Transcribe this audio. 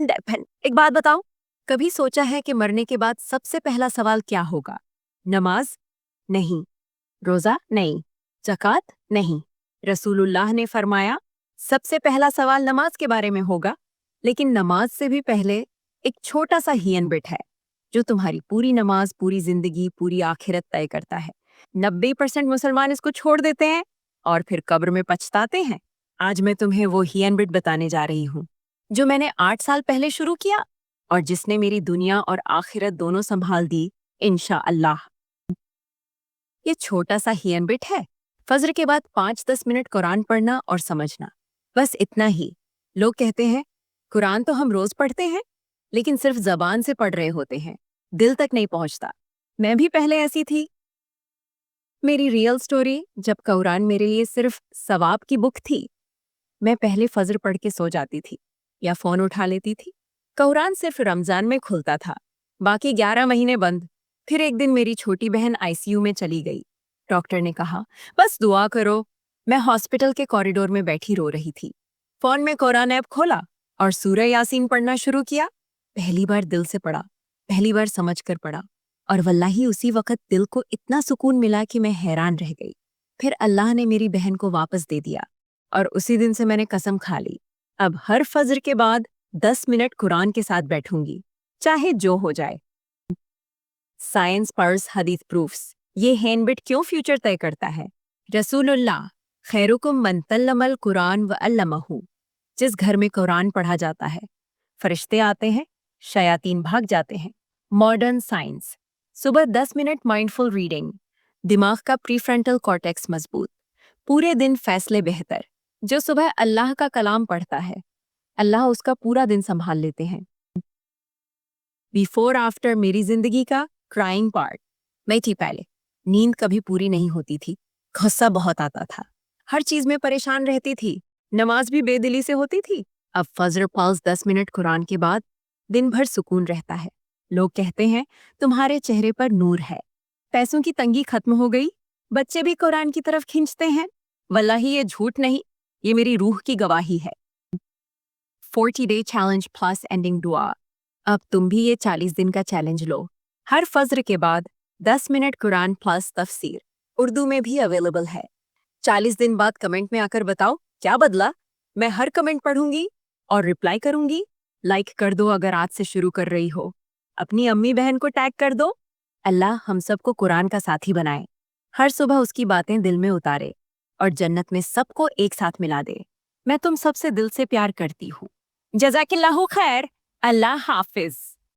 बहन, एक बात बताओ, कभी सोचा है कि मरने के बाद सबसे पहला सवाल क्या होगा? नमाज? नहीं। रोजा? नहीं। ज़कात? नहीं। रसूलुल्लाह ने फरमाया सबसे पहला सवाल नमाज के बारे में होगा, लेकिन नमाज से भी पहले एक छोटा सा हियन बिट है जो तुम्हारी पूरी नमाज, पूरी जिंदगी, पूरी आखिरत तय करता है। 90% मुसलमान इसको छोड़ देते हैं और फिर कब्र में पछताते हैं। आज मैं तुम्हें वो हियन बिट बताने जा रही हूँ जो मैंने 8 साल पहले शुरू किया और जिसने मेरी दुनिया और आखिरत दोनों संभाल दी, इंशाअल्लाह। ये छोटा सा हियन बिट है। फजर के बाद 5-10 मिनट कुरान पढ़ना और समझना, बस इतना ही। लोग कहते हैं कुरान तो हम रोज पढ़ते हैं, लेकिन सिर्फ जबान से पढ़ रहे होते हैं, दिल तक नहीं पहुंचता। मैं भी पहले ऐसी थी। मेरी रियल स्टोरी, जब कुरान मेरे लिए सिर्फ सवाब की बुक थी। मैं पहले फजर पढ़ के सो जाती थी या फोन उठा लेती थी। कुरान सिर्फ रमजान में खुलता था, बाकी 11 महीने बंद। फिर एक दिन मेरी छोटी बहन आईसीयू में चली गई। डॉक्टर ने कहा बस दुआ करो। मैं हॉस्पिटल के कॉरिडोर में बैठी रो रही थी। फोन में कुरान ऐप खोला और सूरह यासीन पढ़ना शुरू किया। पहली बार दिल से पढ़ा, पहली बार समझ कर पढ़ा, और वल्लाही उसी वक्त दिल को इतना सुकून मिला कि मैं हैरान रह गई। फिर अल्लाह ने मेरी बहन को वापस दे दिया और उसी दिन से मैंने कसम खा ली, अब हर फजर के बाद 10 मिनट कुरान के साथ बैठूंगी, चाहे जो हो जाए। साइंस पर्स हदीस प्रूफ्स। ये हैंडबिट क्यों फ्यूचर तय करता है? रसूलुल्लाह खैरुकुम मन तल्लमल कुरान व अल्लमहू। जिस घर में कुरान पढ़ा जाता है, फरिश्ते आते हैं, शयातीन भाग जाते हैं। Modern science. सुबह 10 मिनट माइंडफुल रीडिंग, दिमाग का प्रीफ्रंटल कॉर्टेक्स मजबूत, पूरे दिन फैसले बेहतर। जो सुबह अल्लाह का कलाम पढ़ता है, अल्लाह उसका पूरा दिन संभाल लेते हैं। बिफोर आफ्टर मेरी जिंदगी का क्राइंग पार्ट। मैं थी पहले, नींद कभी पूरी नहीं होती थी, गुस्सा बहुत आता था, हर चीज में परेशान रहती थी, नमाज भी बेदिली से होती थी। अब फजर पल्स 10 मिनट कुरान के बाद दिन भर सुकून रहता है। लोग कहते हैं तुम्हारे चेहरे पर नूर है, पैसों की तंगी खत्म हो गई, बच्चे भी कुरान की तरफ खींचते हैं। वल्लाही ये झूठ नहीं, ये मेरी रूह की गवाही है। 40 डे चैलेंज प्लस एंडिंग दुआ। अब तुम भी ये 40 दिन का चैलेंज लो। हर फजर के बाद 10 मिनट कुरान प्लस तफसीर उर्दू में भी अवेलेबल है। 40 दिन बाद कमेंट में आकर बताओ क्या बदला। मैं हर कमेंट पढ़ूंगी और रिप्लाई करूंगी। लाइक कर दो अगर आज से शुरू कर रही हो। अपनी अम्मी बहन को टैग कर दो। अल्लाह हम सबको कुरान का साथी बनाए, हर सुबह उसकी बातें दिल में उतारे और जन्नत में सबको एक साथ मिला दे। मैं तुम सबसे दिल से प्यार करती हूँ। जज़ाकिल्लाहु खैर। अल्लाह हाफिज।